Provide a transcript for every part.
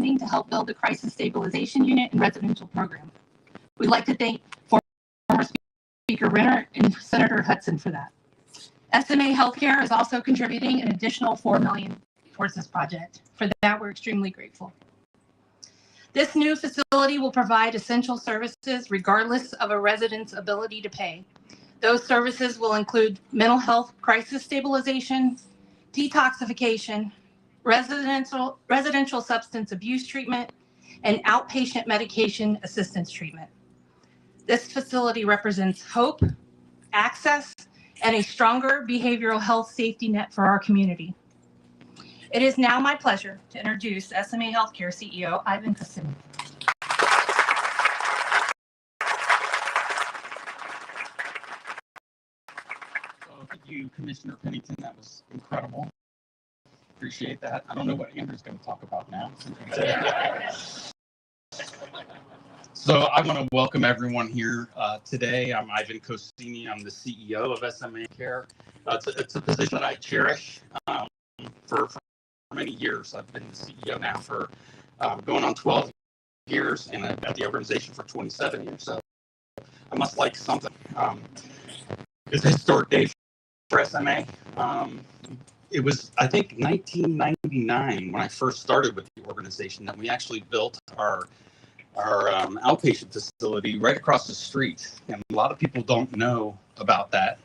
funding to help build the crisis stabilization unit and residential program. We'd like to thank former Speaker Renner and Senator Hudson for that. SMA Healthcare is also contributing an additional $4 million towards this project. For that, we're extremely grateful. This new facility will provide essential services regardless of a resident's ability to pay. Those services will include mental health crisis stabilization, detoxification, residential substance abuse treatment, and outpatient medication assistance treatment. This facility represents hope, access, and a stronger behavioral health safety net for our community. It is now my pleasure to introduce SMA Healthcare CEO Ivan Cassini. Thank you, Commissioner Pennington. That was incredible. Appreciate that. I don't know what Andrew's going to talk about now. So I want to welcome everyone here today. I'm Ivan Cassini. I'm the CEO of SMA Care. It's a position I cherish for many years. I've been the CEO now for going on 12 years, and I've been at the organization for 27 years. So I must like something. It's a historic day for SMA. It was, I think, 1999 when I first started with the organization that we actually built our outpatient facility right across the street. And a lot of people don't know about that.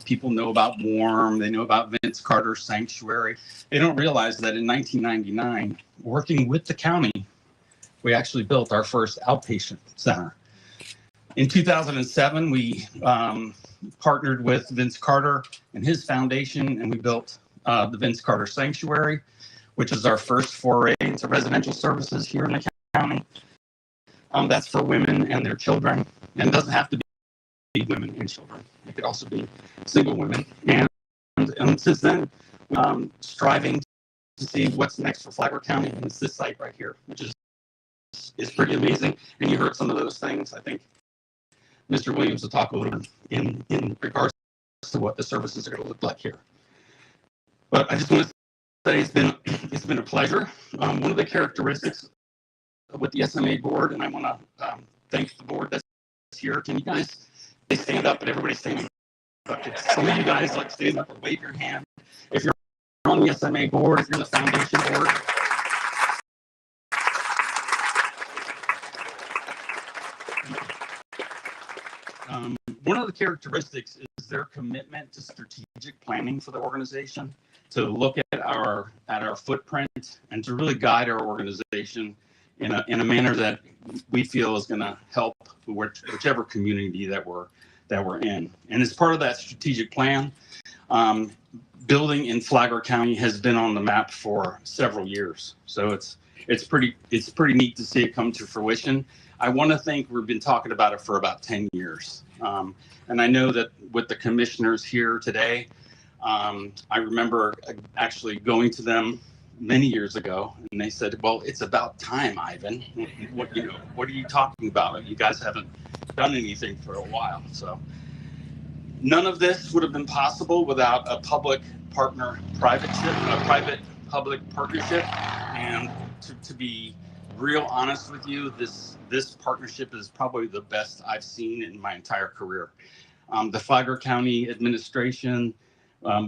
People know about Warm, they know about Vince Carter Sanctuary. They don't realize that in 1999, working with the county, we actually built our first outpatient center. In 2007, we partnered with Vince Carter and his foundation, and we built the Vince Carter Sanctuary, which is our first foray into residential services here in the county. That's for women and their children, and it doesn't have to be women and children. It could also be single women. And since then, striving to see what's next for Flagler County, and it's this site right here, which is pretty amazing. And you heard some of those things. I think Mr. Williams will talk a little bit in regards to what the services are going to look like here. But I just want to say it's been a pleasure. One of the characteristics with the SMA board, and I want to thank the board that's here. Can you guys stand up, and everybody stand up? Some of you guys like stand up or wave your hand. If you're on the SMA board, if you're the foundation board. One of the characteristics is their commitment to strategic planning for the organization, to look at our footprint and to really guide our organization in a manner that we feel is going to help whichever community that we're in. And as part of that strategic plan, building in Flagler County has been on the map for several years. So it's pretty neat to see it come to fruition. I want to think we've been talking about it for about 10 years. And I know that with the commissioners here today, I remember actually going to them many years ago, and they said, "Well, it's about time, Ivan. What are you talking about? You guys haven't done anything for a while." So none of this would have been possible without a public-private partnership. And to be real honest with you, this partnership is probably the best I've seen in my entire career. The Flagler County administration,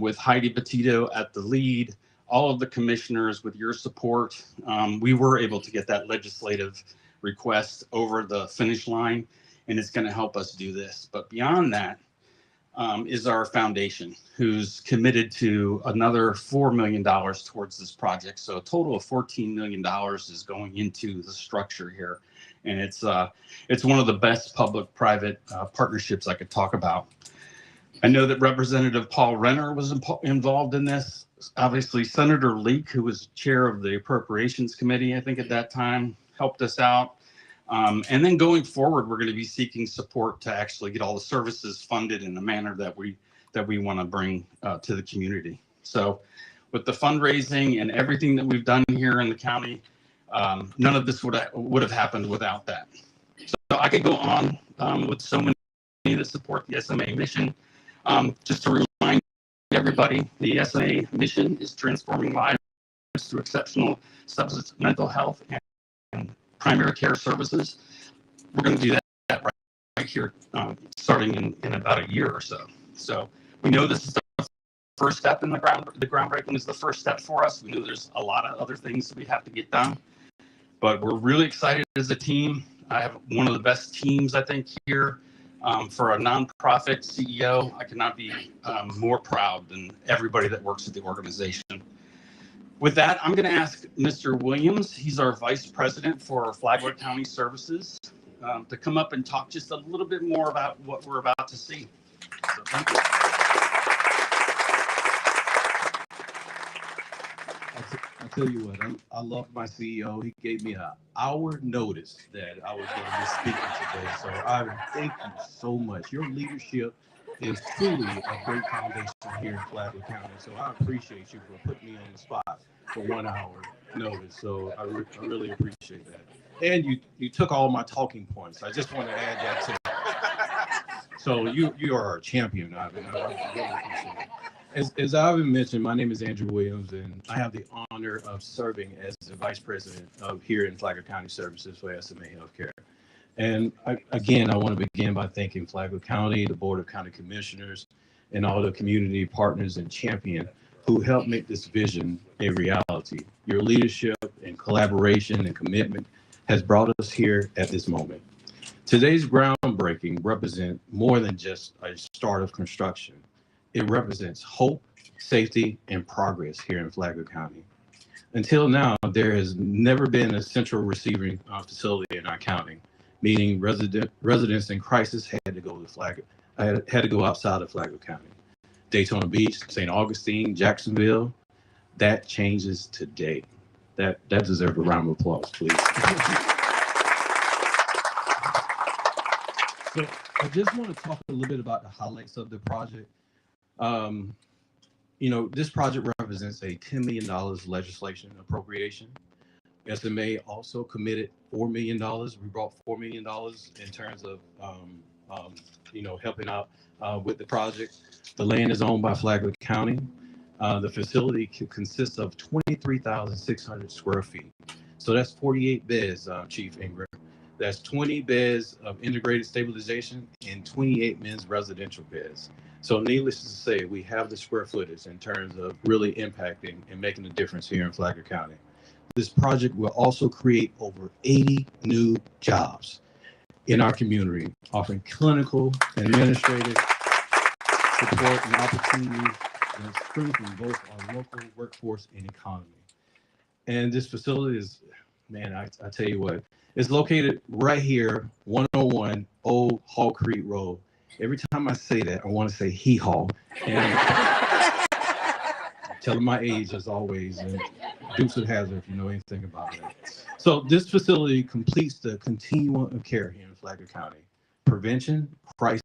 with Heidi Petito at the lead, all of the commissioners with your support, we were able to get that legislative request over the finish line, and it's going to help us do this. But beyond that is our foundation, who's committed to another $4 million towards this project. So a total of $14 million is going into the structure here. And it's one of the best public-private partnerships I could talk about. I know that Representative Paul Renner was involved in this. Obviously, Senator Leak, who was chair of the Appropriations Committee, I think at that time, helped us out. And then going forward, we're going to be seeking support to actually get all the services funded in the manner that we want to bring to the community. So with the fundraising and everything that we've done here in the county, none of this would have happened without that. So I could go on with so many that support the SMA mission. Just to remind everybody, the SMA mission is transforming lives through exceptional substance mental health and primary care services. We're going to do that right here, starting in about a year or so. So we know this is the first step in the groundbreaking is the first step for us. We know there's a lot of other things that we have to get done, but we're really excited as a team. I have one of the best teams, I think, here. For a nonprofit CEO, I cannot be more proud than everybody that works at the organization. With that, I'm going to ask Mr. Williams, he's our Vice President for Flagler County Services, to come up and talk just a little bit more about what we're about to see. So thank you. I'll tell you what, I love my CEO. He gave me an hour notice that I was going to be speaking today. So I thank you so much. Your leadership is truly a great foundation here in Flagler County. So I appreciate you for putting me on the spot for 1 hour notice. So I really appreciate that. And you took all my talking points. I just want to add that to. So you are a champion, Ivan. I really appreciate it. As Ivan mentioned, my name is Andrew Williams, and I have the honor of serving as the Vice President of here in Flagler County Services for SMA Healthcare. And I want to begin by thanking Flagler County, the Board of County Commissioners, and all the community partners and champions who helped make this vision a reality. Your leadership and collaboration and commitment has brought us here at this moment. Today's groundbreaking represents more than just a start of construction. It represents hope, safety, and progress here in Flagler County. Until now, there has never been a central receiving facility in our county, meaning residents in crisis had to go to Flagler, had to go outside of Flagler County. Daytona Beach, St. Augustine, Jacksonville, that changes today. That deserves a round of applause, please. So I just want to talk a little bit about the highlights of the project. This project represents a $10 million legislation appropriation. SMA also committed $4 million. We brought $4 million in terms of, helping out with the project. The land is owned by Flagler County. The facility consists of 23,600 square feet. So that's 48 beds, Chief Ingram. That's 20 beds of integrated stabilization and 28 men's residential beds. So needless to say, we have the square footage in terms of really impacting and making a difference here in Flagler County. This project will also create over 80 new jobs in our community, offering clinical and administrative support and opportunities that strengthen both our local workforce and economy. And this facility is, man, I tell you what, it's located right here, 101 Old Hall Creek Road. Every time I say that, I want to say hee-haw. And telling my age as always, and Dukes of Hazzard if you know anything about that. So this facility completes the continuum of care here in Flagler County. Prevention, crisis